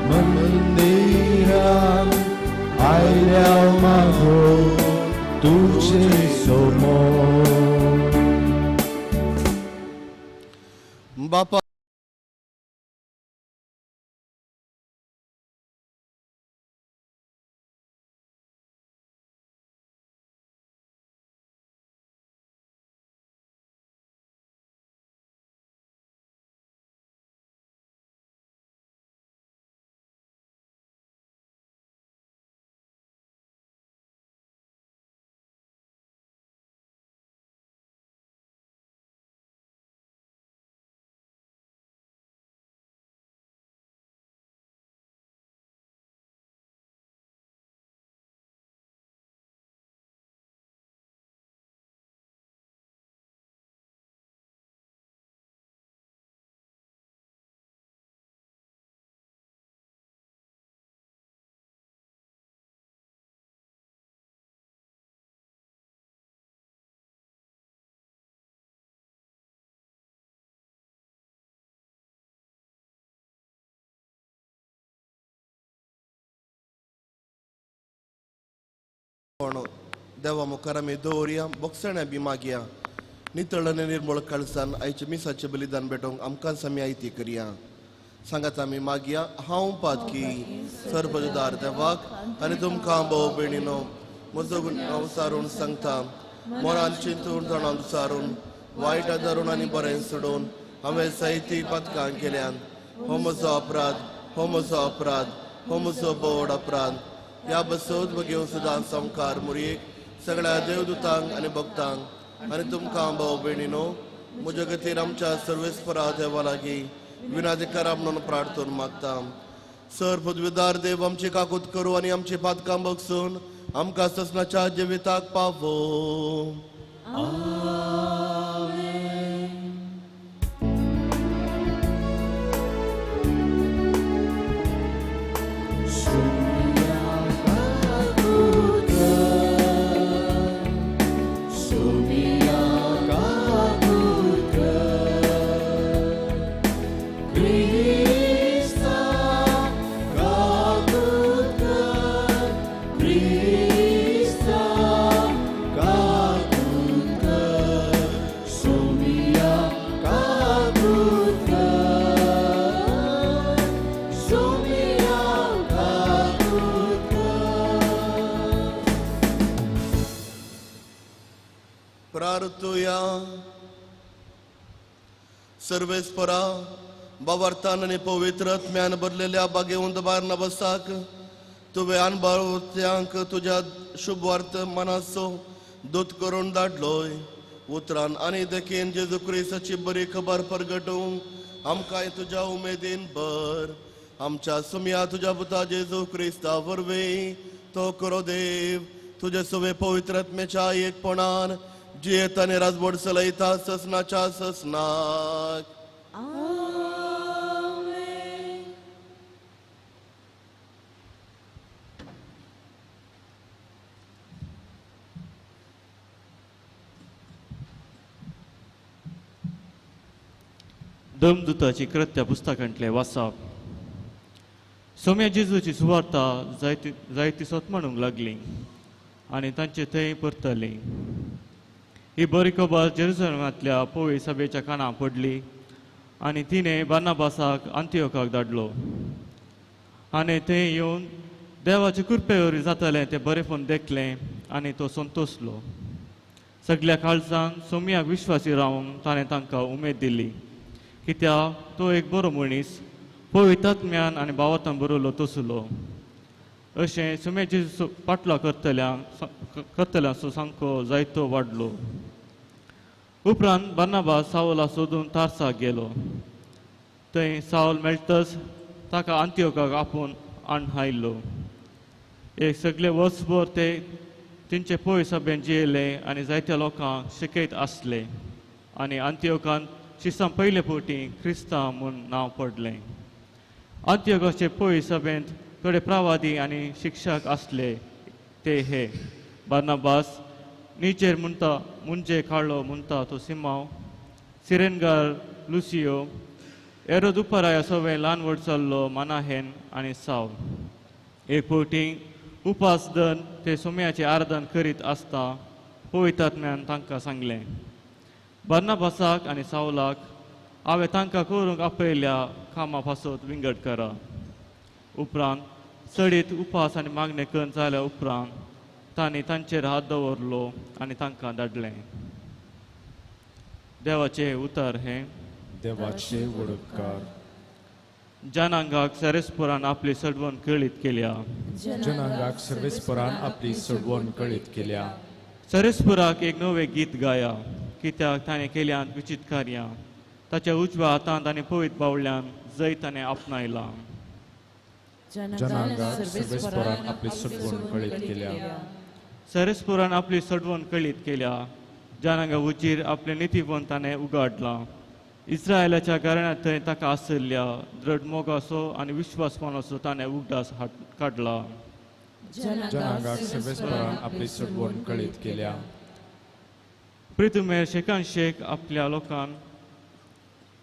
मंदिरात आयल्या मागो तुझे समोर. बापा देवा मुखार आमी दवरया, बोगसण्या बी मागया. नितळने निर्मळ कळसान आयचे मिसाचे बलिदान भेटोवंक आमकांच आमी आयती करया. सांगात आमी मागया, हांव पातकी सर्वदार देवाक आनी तुमकां भाव भयणीनो, म्हजो हांव सारून सांगता. मोरान चिंतून तोंडान सारून वायट धरून आनी बरें सोडून हांवें साहित्य पथकां केल्यान हो म्हजो अपराध, हो म्हजो अपराध, हो म्हजो बोड अपराध. ह्या बसोत घेवन सुद्दां संकार मुरीक सगळ्या देवदूतांक आनी भक्तांक आनी तुमकां भाव भयणीनो, म्हज्या खातीर आमच्या सर्वेस्परा देवा लागीं विनाधिकारा म्हणून प्रार्थना मागता. सर पदवीदार देव आमची काकूत करूं आनी आमची पातकां बगसून आमकां ससनाच्या जिविताक पावो. प्रार्थुया. सर्वेस्परा बावर्तान आनी पवित्र आत्म्यान भरलेल्या बागेवंत बार्नबासाक तुवें अणभवत्यांक तुज्या शुभ वर्तमानाचो दूत करून धाडलोय. उतरान आनी देखीन जेजू क्रिस्ताची बरी खबर परगटूंक आमकां तुज्या उमेदीन भर. आमच्या सुमया तुज्या पुता जेजू क्रिस्ता वरवीं तो करो देव तुजे सवे पवित्र आत्म्याच्या एकपणान जियेत आनी राजवट चलयता ससनाच्या ससनाक. धर्मदुताची कृत्या पुस्तकांतले वाचप. सोम्या जेजूची सुवार्ता जायती सोतमाणूंक लागली आनी तांचे थंय परतली. ही बरी खबर जेरुसलेमांतल्या पवित्र सभेच्या कानार पडली आनी तिणें बार्नबासाक अंतियोखाक धाडलो. आनी थंय येवन देवाचे कृपे वरवीं जातालें तें बरेंपण देखलें आनी तो संतोसलो. सगळ्या काळजान सोम्याक विश्वासी रावंक ताणें तांकां उमेद दिली, कित्याक तो एक बरो मनीस पवित्र आत्म्यान आनी भावार्थान बरयलो तसलो. अशें सोम्या जेजू पाटलो करतल्यांचो सांको जायतो वाडलो. उपरांत बार्नबास सावला सोदून तार्साक गेलो. थंय सावल मेळटच ताका अंतियोखाक आपूण हाडलो. एक सगळे वर्सभर ते तेंचे पवित्र सभेन जियेले आनी जायत्या लोकांक शिकयत आसले. आनी अंतियोखान शिस्तां पयले फावटी क्रिस्तांव म्हूण नांव पडलें. अंतियोखाचे पवित्र सभेंत थोडे प्रवादी आनी शिक्षक आसले. ते हे बार्नबास, नीचेर मुंजे काळो म्हणटा तो सिमांव, सिरेनगार लुसियो, एरो दुपाराया सवय ल्हान व्हड चल्लो मानाहेन आनी साव एक फावटी उपास दन ते सोम्याचे आराधन करीत आसता पवित्रात्म्यान तांकां सांगलें बर्नाबासाक आनी सावलाक हांवें तांकां करूंक आपयल्या कामा पासत विंगड करा उपरांत चडीत उपास आनी मागणें करून जाल्या उपरांत तांणी तांचेर हात दवरलो आनी तांकां धाडलें देवाचें उतर हें देवाचे वडकार जनांगाक सेरेस्पुरान आपली सडवण कळीत केल्या जनांगाक सर्वेस्परान आपली सडवण कळीत केल्या सेरेस्पुराक एक नवें गीत गाया कित्याक ताणें केल्यात विचित कार्यां ताच्या उजव्या हातांत आनी पवित्र बावळ्यान जय ताणें आपणायलां जनांगाक सर्वेस्परान आपली सडवण कळीत केल्या सेरेस्पुरान आपली सडवण कळीत केल्या जनांगा उजीर आपले नितीपण ताणें उगाडलां इस्रायलाच्या घराण्यांत थंय ताका आसल्या दृढ मोगाचो आनी विश्वासपणाचो ताणें उगडास काडला जनांगाक सर्वेस्परान आपली सडवण कळीत केल्या प्रितुमेर शेकान शेक आपल्या लोकांन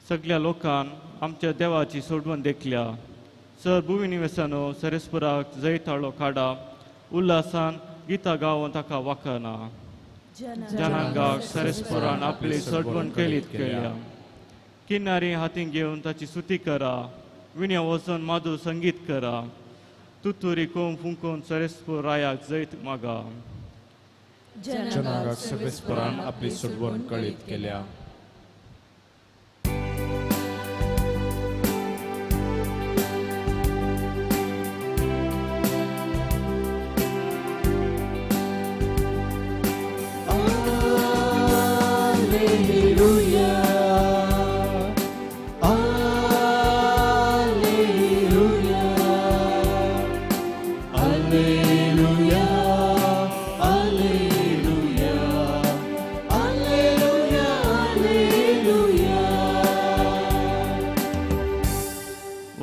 सगळ्या लोकांन आमच्या देवाची सोडवण देखल्या सर भुवी निवेसानो सेरेस्पुराक जय ताळो काडा उल्हासान गितां गावून ताका वाखना जनांगाक सेरेस्पुरान आपली सडवण कळीत केल्या किन्नारी हातीन घेवन ताची स्तुती करा विण्या वचून माधुर संगीत करा तुतुरी कोम फुंकून सेरेस्पूर रायाक जैत मागा जनांगाक सर्वेस्परान आपली सडवण कळीत केल्या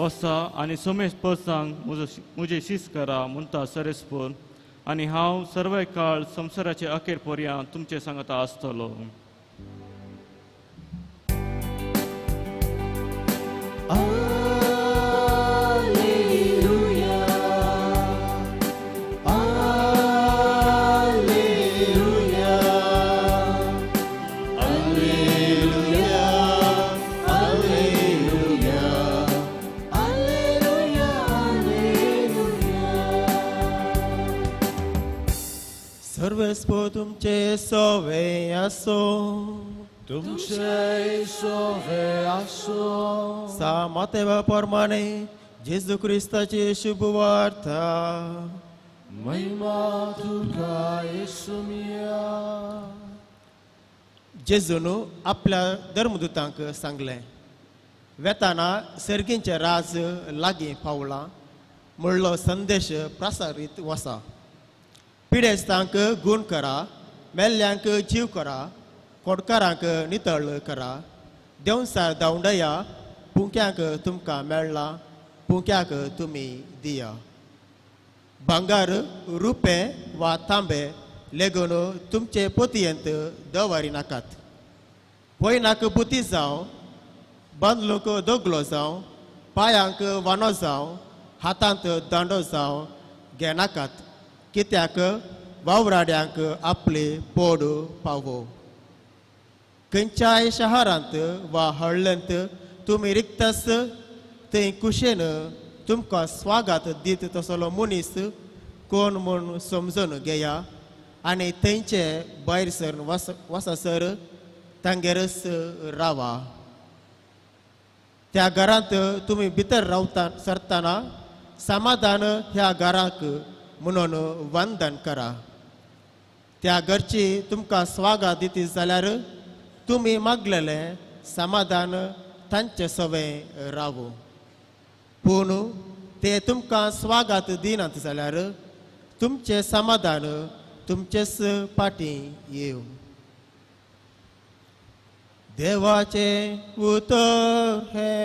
वसा आनी सोमेश पसांग मुजे शीस करा म्हणटा सेरेस्पूर आनी हांव सर्व काळ संवसाराचे अखेर पर्यंत तुमचे सांगता आसतलो सर्वस्व तुमचे सोवे असो तुमचे सोवे आसो सामातेवा प्रमाणे जेजू क्रिस्ताची शुभ वार्ता महिमा तुका येसुमिया जेजून आपल्या धर्मदूतांक सांगलें वेताना सर्गींचे राज लागीं पावलां म्हणलो संदेश प्रसारीत वसा पिडेस्तांक गूण करा मेल्ल्यांक जीव करा कोडकारांक नितळ करा देंवसार धांवडया पुंक्यांक तुमकां मेळ्ळा पुंक्याक तुमी दिया भांगार रुपें वा तांबे लेगून तुमचे पोतयेंत दवरी नाकात पयनाक बुती जावं बांदलूक दोगलो जावं पांयांक वानो जावं हातांत दांडो जावं घेनाकात कित्याक वावराड्यांक आपले पोड पावो खंयच्याय शारांत वा हळ्ळेंत तुमी रिक्तस थंय कुशेन तुमकां स्वागत दीत तसलो मनीस कोण म्हूण समजून घेया आनी थंयचे भायर सर वससर तांगेरच रावा त्या घरांत तुमी भितर रावता सरतना समाधान ह्या घराक म्हणून वंदन करा त्या घरची तुमकां स्वागत दिती जाल्यार तुमी मागलेलें समाधान तांचे सवय रावो पूण ते तुमकां स्वागत दिनात जाल्यार तुमचें समाधान तुमचेच पाटी येव देवाचे उतर हे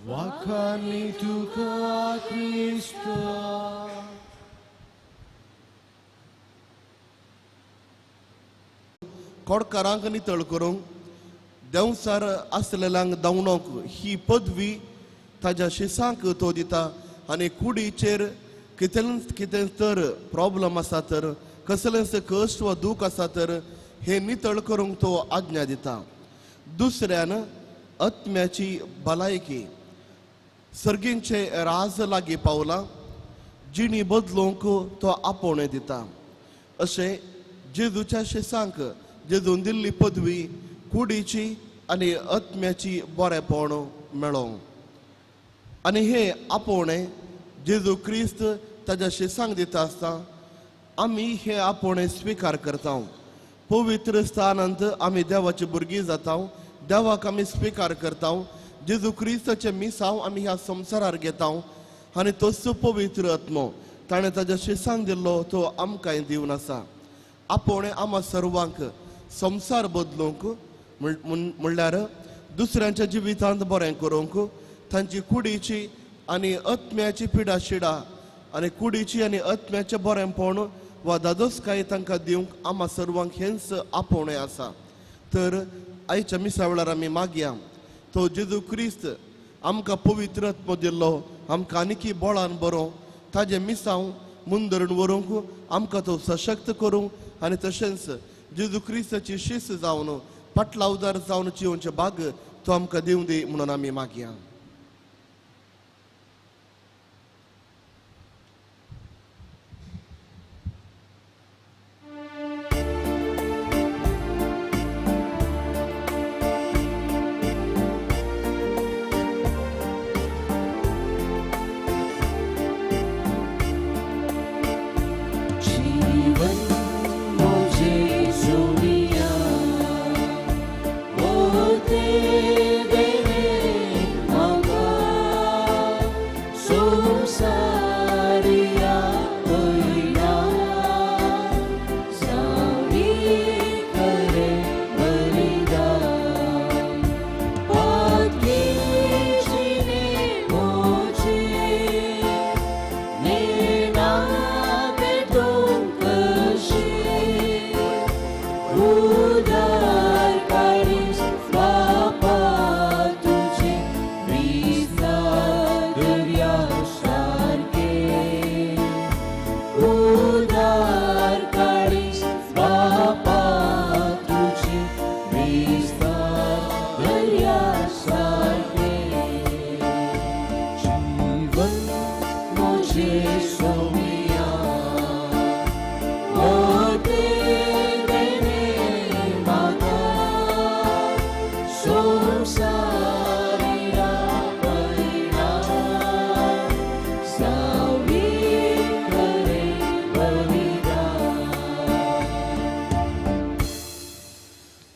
वाखाणी तुका क्रिस्ता कोडकारांक नितळ करूंक देंवसार आसलेल्यांक धांवणोक ही पदवी ताज्या शिसांक तो दिता आनी कुडीचेर कितें तर प्रॉब्लम आसा तर कसलेंच कश्ट वा दूख आसा तर हे नितळ करूंक तो आज्ञा दिता. दुसऱ्यान आत्म्याची भलायकी सर्गींचे राज लागीं पावला जिणी बदलूंक तो आपोवणें दिता. अशें जेजूच्या शिसांक जेजून दिल्ली पदवी कुडीची आनी आत्म्याची बरेपण मेळो आनी हे आपोवणें जेजू क्रिस्त ताज्या शिसांक दिता आसता आमी हे आपोवणें स्विकार करता. पवित्र स्थानांत आमी देवाची भुरगीं जाता, देवाक आमी स्विकार करता. जेजू क्रिस्ताचे मिसांव आमी ह्या संवसारार घेता आनी तोच पवित्र आत्मो ताणें ताज्या शिसांक दिल्लो तो आमकांय दिवन आसा. आपोवणें आम्हा सर्वांक संवसार बदलूंक म्हणल्यार दुसऱ्यांच्या जिवितांत बरें करूंक तांची कुडीची आनी आत्म्याची पिडा शिडा आनी कुडीची आनी आत्म्याचें बरेंपण वा दादोसकाय तांकां दिवंक आम्हा सर्वांक हेंच आपोवणें आसा. तर आयच्या मिसा वेळार आमी मागया तो जेजू क्रिस्त आमकां पवित्र आत्मो दिल्लो आमकां आनिकी बळान बरो ताजे मिसांव मुंदरून व्हरूंक आमकां तो सशक्त करूंक आनी तशेंच जेजू क्रिस्ताची शिस्त जावन पटला उदार जावन जिवोवचे भाग तो आमकां दिवं दी म्हणून आमी मागया.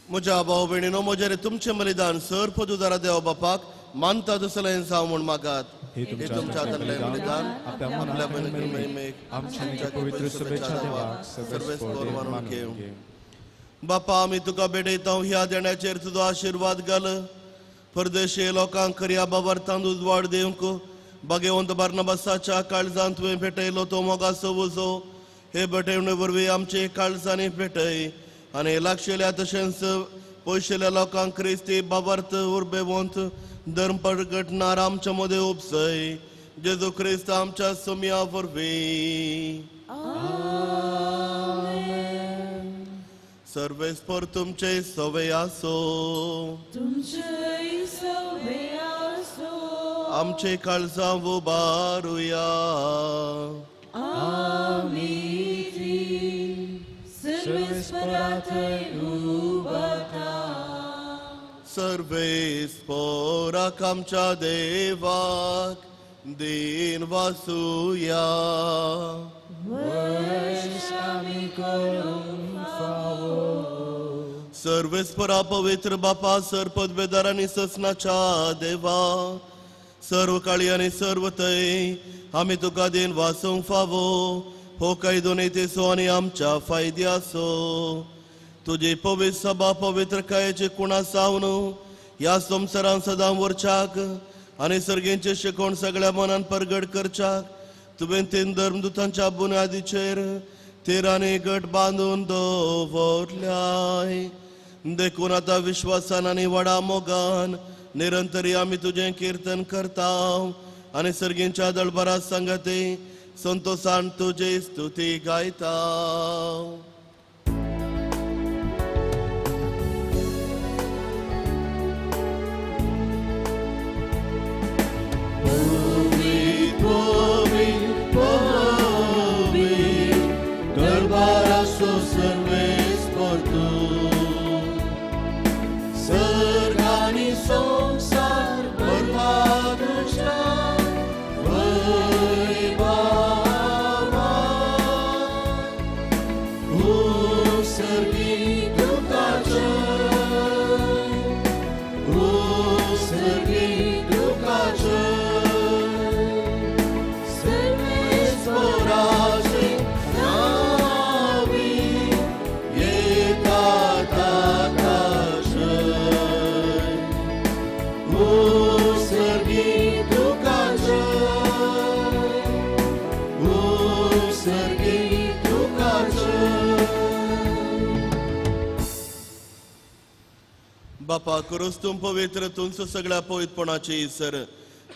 म्हज्या भाव भयणीनो म्हजेर तुमचें बलिदान सर पदुदारा देवा बापाक मानता तसलें जावं म्हूण मागात. हे तुमच्या हातांतलें बलिदान आपल्या महिमेक आमच्या पवित्र शुभेच्छा देवाक सर्वेस्पर मानून घेव. बापा आमी तुका भेटयता ह्या देण्याचेर तुजो आशिर्वाद घाल. परदेशी लोकांक खऱ्या बाबार्थांत उजवाड दिवंक भाग्यवंत बार्नबासाच्या काळजांत तुवें भेटयलो तो मोगाचो उजो हे भेटवणे वरवीं आमचे काळजांनी भेटय आनी लागशिल्ल्या तशेंच पयशिल्ल्या लोकांक क्रिस्ती बाबार्थ उर्बेवंत धर्म प्रगटणार आमच्या मदें उपसय. जेजू क्रिस्त आमच्या सोम्या वरवीं. सर्वेस्पर तुमचे सवय आसो. आमचे काळजां उबारुया. सर्वेस्पराक आमच्या देवाक दिन वासुया. सर्वेस्परा पवित्र बापा सरपदवेदार आनी ससनाच्या देवा सर्व काळी आनी सर्व तय आमी तुका दिन वासूंक फावो हो काही दोनूय तेसो आनी आमच्या फायद्यासो. तुजी पवित्र सभा पवित्र कायाचे कुणा सावन ह्या संवसारान सदां वरच्याक आनी सर्गेंचे शिकोवण सगळ्या मनान परगट करच्याक तुवें तीन धर्मदुतांच्या बुन्यादीचेर तेरांनी गट बांदून दवरल्याय. देखून आता विश्वासान आनी व्हडा मोगान निरंतरी आमी तुझें कीर्तन करताव आनी सर्गींच्या दळबरा संगती संतोषान तुझी स्तुती गायताव. बापा करूस तुम पवित्र तुमचं सगळ्या पवित्रपणाची इसर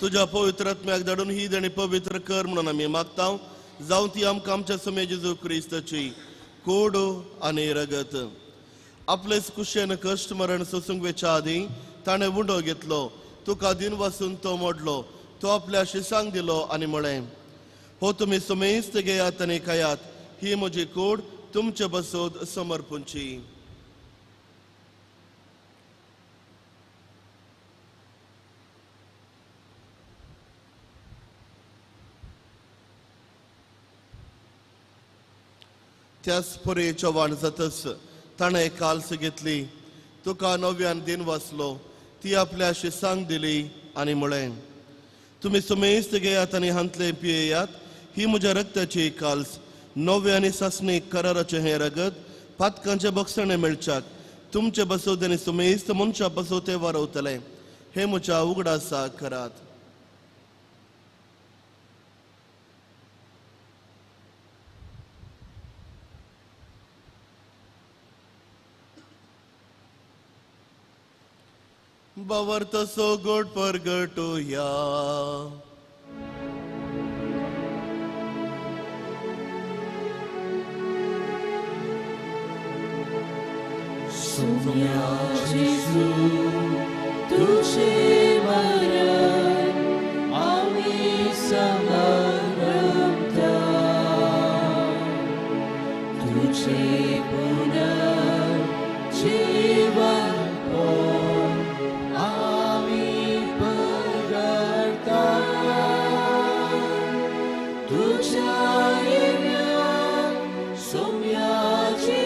तुझ्या पवित्र आत्म्याक धाडून ही देणी पवित्र कर म्हणून आम्ही मागताव जाऊन ती आमकां आमच्या समय जेजू क्रिस्ताची कोड आनी रगत. आपलेच कुशेन कश्ट मरण सोसूंक वेच्या आदी ताणें उंडो घेतलो तुका दिन वासून तो मोडलो तो आपल्या शिसांक दिलो आनी म्हळें हो तुमी सुमेस्त घेयात आनी खायात ही म्हजी कोड तुमचे बसोद समर्पूंची. त्याच परे चव्हाण जातच ताणें काल्स घेतली तुका नव्यान दिन वाचलो ती आपल्या शिसांक दिली आनी म्हळें तुमी सुमेस्त घेयात आनी हांतले पियेयात ही म्हज्या रक्ताची काल्स नवे आनी सासणीक कराराचें हें रगत पातकांचे बक्षणे मेळच्याक तुमचे बसोत आनी सुमेस्त मनशा बसोते वारवतले हे म्हज्या उगडासा करात. बावर तसो गोड परगटूया. तुझे मरण आम्ही समरमता तुझे पुनर्जीवन आम्ही पगारता तुझ्या येण्यात सौम्याची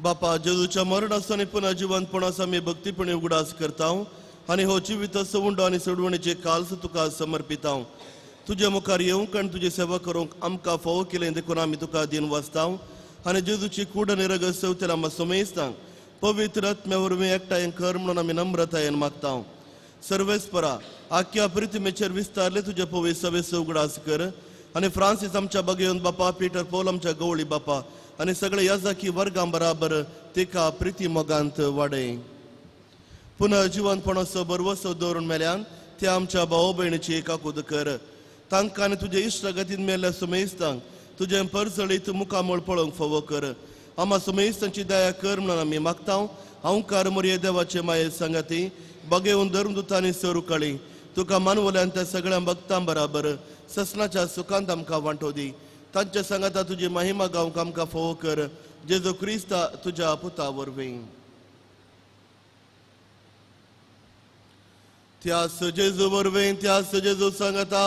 बापा जेजूच्या मरणासानी पुन्हा जिवंतपणास आम्ही भक्तीपणे उगडास करताव आणि हो जिवित सवुंड आणि सोडवणीचे काल्स तुका समर्पिताव. तुझे मुखार येवंक आनी तुजी सेवा करूंक आमकां फोव केलें देखून आमी तुका दिन वाचताव आनी जेजूची कूड आनी रगत सेवतेल आमकां सुमेस्तांक पवित्र आत्म्या वरवीं एकठांय कर म्हणून आमी नम्रतायेन मागताव. सर्वेस्परा आख्या प्रितीमेचेर विस्तारले तुजे पवित्र सवेस उगडास कर आनी फ्रांसीस आमच्या बगेवन बापा पीटर पौल आमच्या गवळी बापा आनी सगळे याजाकी वर्गां बराबर तिका प्रिती मोगांत वाडय. पुन्हा जिवंतपणाचो बरवसो दवरून मेल्यान त्या आमच्या भाव भयणीची एकाकूद कर तांकां आनी तुजे इश्ट गतीन मेल्ल्या सुमेस्तांक तुजें परसळीत मुखामोळ पळोवंक फोव कर. आम्हा सुमेस्तांची दया कर म्हणून आमी मागताव. हांवकार मोरये देवाचे माये संगती बगेवन धर्मदुतांनी सरुकाळी तुका मानवल्यान त्या सगळ्या भक्तां बराबर ससनाच्या सुखांत आमकां वांटो दी. तांच्या सांगाता तुजी महिमा गावंक आमकां फोव कर जेजू क्रिस्ता तुज्या पुता वरवीं. त्यास जेजू वरवीं त्यास जेजू सांगता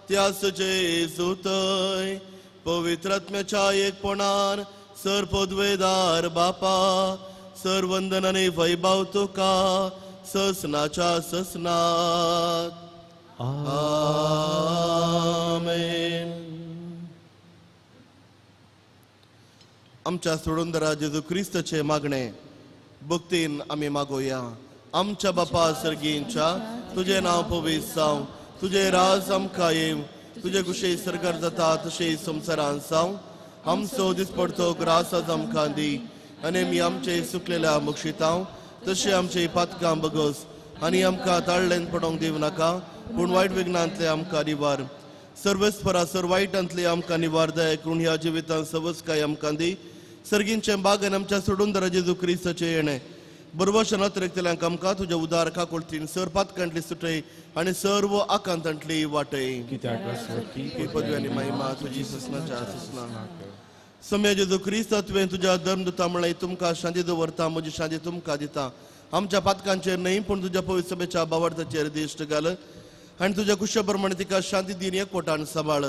त्यास जेजू थंय पवित्र आत्म्याच्या एकपणान सर पदवेदार बापा सर वंदन आनी वैभव तुका ससनाच्या ससनात. आमेन. आमच्या सोडूनदरा जेजू क्रिस्ताचे मागणे भक्तीन आमी मागोया. आमच्या बापा सर्गींच्या तुझे नाव पवित्र जावं तुझे राज आमकां येव तुझे कुशे सरकार जाता तशे संसारान साव आमचो दिसपडतो ग्रास आज आमकां दी आनी आमी आमचे सुकलेल्या मुक्षितांव तशे आमचे पातकां बगोस आनी आमकां ताळ्ळेन पडोंक दिव नाका पूण वायट विघ्नांतले आमकां निवार सर्वेस्परासर वायटांतले आमकां निवार दया करून ह्या जिवितांत सवस्काय आमकां दी सर्गींचे बागन आमच्या सोडून दर जेजू क्रिस्ताचे येणे बरोबर अतिरिक्तल्यांक आमकां तुज्या उदार काकुळतीन सर पातकांतली सुटय आनी सर्व आकांतांतली वाटय ही पदवी आनी महिमा तुजी ससनाच्या ससना सम्या जेजू क्रिस्त तुवें तुज्या धर्मदूता म्हणल्यार तुमकां शांती दवरता म्हजी शांती तुमकां दिता आमच्या पातकांचेर न्हय पूण तुज्या पवित्र सभेच्या बावर्थाचेर दिश्ट घाल आनी तुज्या कुशा प्रमाणे तिका शांती दिन एकवटान सांबाळ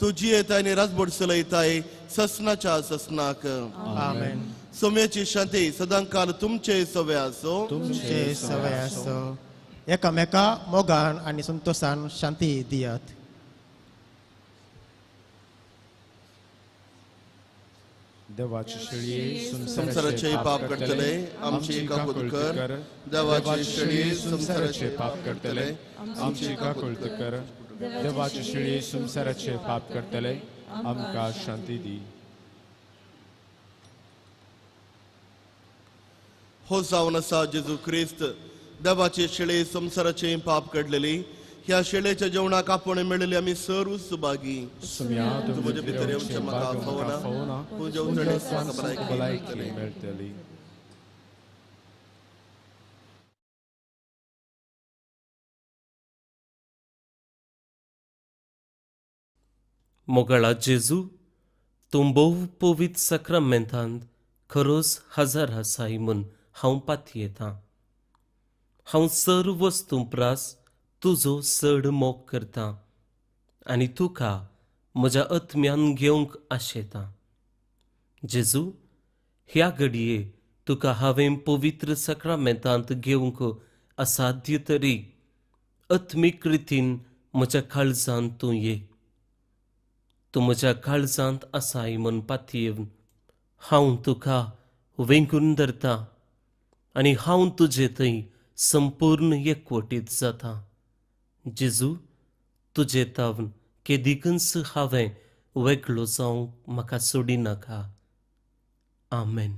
तू जियेताय आनी राजभर चलयताय ससनाच्या ससनाक आमेन. सोम्याची शांती सदांकाल तुमचे सवे आसो तुमचे सवय असो एकामेका मोगान आणि संतोषान शांती दियात. देवाची शेळये संसाराचे पाप करतले आमची काकूत कर देवाची शेळये संसाराचे पाप करतले आमची काकुळत कर देवाची शेळये संसाराचे पाप करतले आमकां शांती दी. हो जावन आसा जेजू क्रिस्त देवाचे शेळे संसाराचे पाप काडलेली ह्या शेळेच्या जेवणाक आपण मेळिल्ले आमी सर्व सुभागी तू म्हजे भितर येवचें म्हाका फावना पूण जेवचें म्हाका भलायकी मेळटली. मोगळा जेजू तूं भोव पवित्र सक्रामेंतांत खरोच हजर आसाय म्हूण हांव पातयेतां. हांव सर्व वस्तू प्रास तुजो चड मोग करतां आनी तुका म्हज्या आत्म्यान घेवंक आशेतां. जेजू ह्या घडये तुका हांवें पवित्र सक्रामेंतांत घेवंक असाध्य तरी आत्मीक रितीन म्हज्या काळजांत तूं ये. तूं म्हज्या काळजांत आसाय म्हूण पातयेवन हांव तुका वेंकून धरतां आनी हांव तुजे थंय संपूर्ण एकवटीत जाता. जेजू तुजे तावन केदीकच हांवें वेगळो जावंक म्हाका सोडिनाका. आमेन.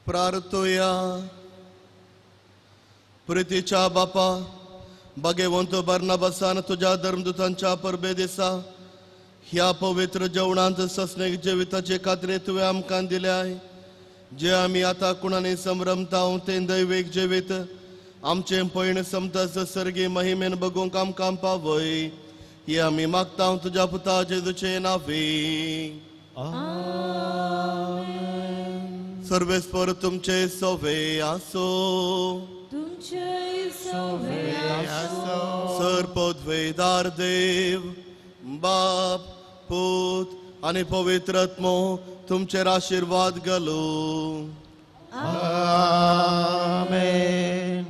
प्रार्थोया. प्रितीच्या बापा भगवंत बर्नबासान तुझ्या धर्मदूतांच्या परबे दिसा ह्या पवित्र जेवणांत ससनेक जिविताचे खात्रे तुवें आमकां दिल्याय. जे आमी आतां कुणांनी संभ्रमता तें दैवीक जिवीत आमचें पैण समतस सर्गी महिमेन बगूंक आमकां पावय. हे आम्ही मागता तुझ्या पुता जेजूचे नावे. सर्वेस्पर तुमचे सवे आसो. तुमचे सवे सर्पद्वेदार देव बाप पूत आणि पवित्र आत्मो तुमचेर आशीर्वाद घालो. आमेन.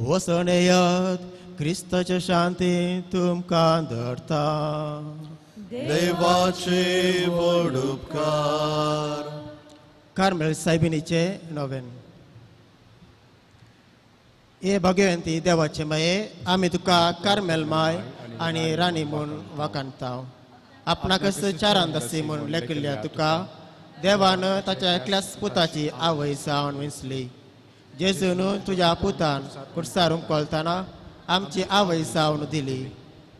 वसणेयत क्रिस्ताच्या शांती तुमकां धरता. देवाचे व्हड उपकार. कार्मेल सायबिणीचे नोवेन. हे भगवंती देवाचे माये, आमी तुका कार्मेल माय आनी राणी म्हूण वखणटा. आपणाकच चारांदासी म्हूण लेखिल्ल्या तुका देवान ताच्या एकल्याच पुताची आवय जावन विंचली. जेजून तुज्या पुतान कुडसारूंक कोलतना आमची आवय जावन दिली.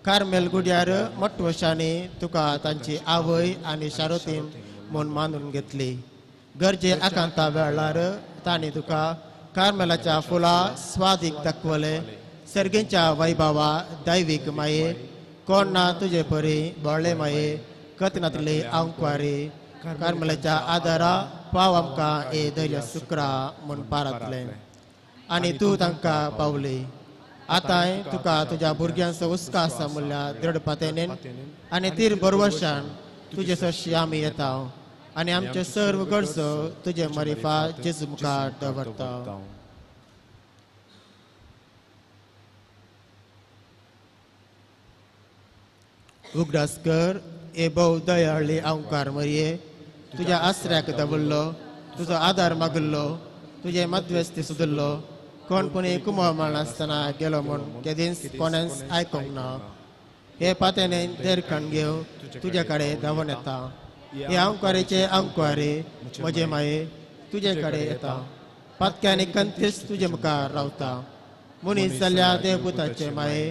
कार्मेल गुड्यार मोठवशांनी तुका तांची आवय आनी शारोतीन म्हूण मानून घेतली. गरजे आकांता वेळार तांणी तुका कार्मेलाच्या फुला स्वादीक दाखवले. सर्गेच्या वैभवा दैवीक माये, कोण ना तुजे परी बोळे माये, कथनातले आंकवारी कार्मेलाच्या आदारा पाव आमकां ए धैर्य सुकरा म्हूण पारातले. आनी तूं तांकां पावली. आतांय तुका तुज्या भुरग्यांचो उस्का सांभुरल्या दृढपतेनेन आनी तीर बरवशान तुजे सशी आमी येता आनी आमचे सर्व गरजो तुजे मरिफा जेजू मुखार दवरता. उगडास कर ए भोव दयाळी अवकार मरिये, तुज्या आसऱ्याक दवरलो, तुजो आदार मागल्लो, तुजे मध्यस्थी सुदरलो. कोणपणी कुमळ मारनासतना गेलो म्हूण केदींच कोणेंच आयकूंक ना. हे पातेने देरखण घेव तुजे कडेन धांवन येता. हे अंकवारीचे अंकवारी म्हजे माये तुजे कडेन येता. पातक्यांनी कंतीस तुजे मुखार रावता. मनीस जाल्ल्या देवपुताचे माये,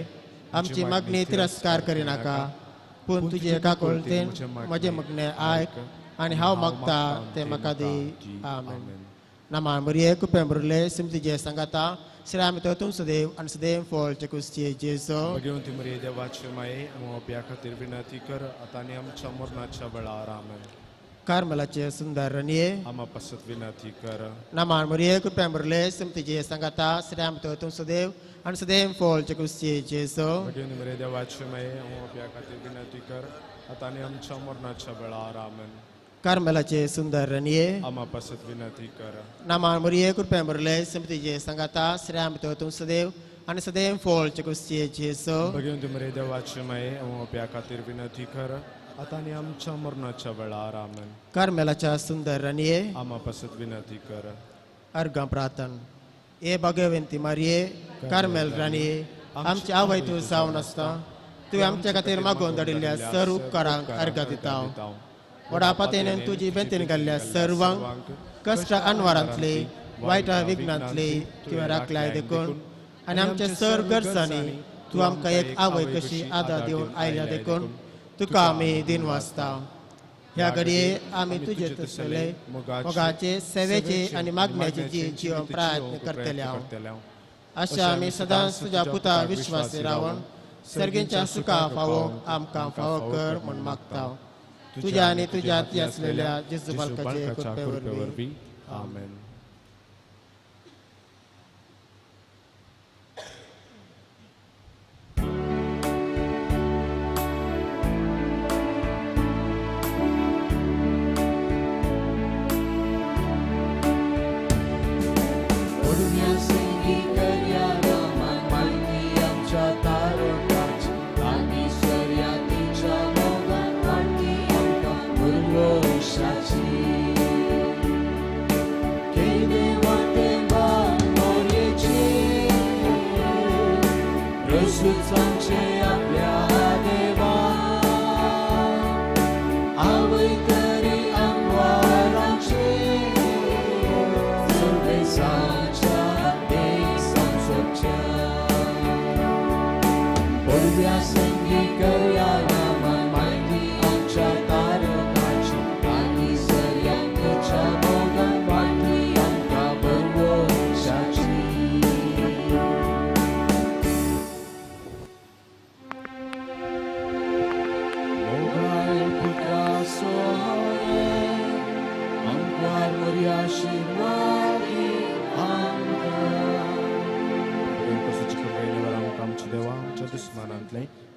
आमची मागणी तिरस्कार करिनाका, पूण तुजे काकुळतेन म्हजे मगणे आयक आनी हांव मागता ते म्हाका दी. आमेन. नामा मरिये कुपें भरले सिमतीजे सांगाता श्राम तो तुम सदैव आणि सदैव फॉल चकुस्ती जेसो. भगवंती मरिये देवाचे माये, आमच्या खातीर विनंती कर, आता आनी आमच्या मरणाच्या वेळार. आमेन. कार्मेलाचे सुंदर रनिये आम्हा पासत विनंती कर. नामा मरिये कुपें भरले सिमतीजे सांगाता श्राम तो तुम सदैव आणि सदैव फॉल चकुस्ती जेसो. भगवंती मरिये देवाचे माये, आमच्या खातीर विनंती कर, आता आनी आमच्या मरणाच्या वेळार. आमेन. कार्मेलाचे सुंदर रनिये आम्हा पासत विनंती कर. नामा मरिये कुपें भरले सिमतीजे सांगाता श्राम तो तुम सदैव आणि सदैव फॉल चकुस्ती जेसो. भगवंती मरिये देवाचे माये, आमच्या खातीर विनंती कर, आता आनी आमच्या मरणाच्या वेळार. आमेन. कार्मेलाच्या सुंदर रनिये आम्हा पासत विनंती कर. अर्गां प्रार्थन. ए भगवंती मारिये कार्मेल रानिये, आमची आवय तूं जावन आसता. तुवें आमच्या खातीर मागोवन धाडिल्ल्या सर्व उपकारांक अर्गां दिता. वडापातेन तुजी बेंतीन घाल्ल्या सर्वांक कश्ट अनवारांतली वायटा विघ्नांतली तुवें राखल्याय देखून आनी आमच्या सर्व गरजांनी तूं आमकां एक आवय कशी आदार दिवन आयल्या देखून तुका आमी दिनवासता. ह्या घडये आमी तुजे तसले मोगाचे सेवेचे आनी मागण्याचे जीवन प्रयत्न करतले. अशें आमी सदांच तुज्या पुता विश्वासी रावन सर्गेच्या सुखा फावोवंक आमकां फावो कर म्हूण मागता. तुज्या आनी तुज्या ती आसलेल्या जेजू बालकाचे कृपे वरवीं. आमेन.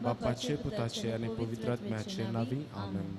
बापाचे पुताचे आणि पवित्र आत्म्याचे नावी आमेन.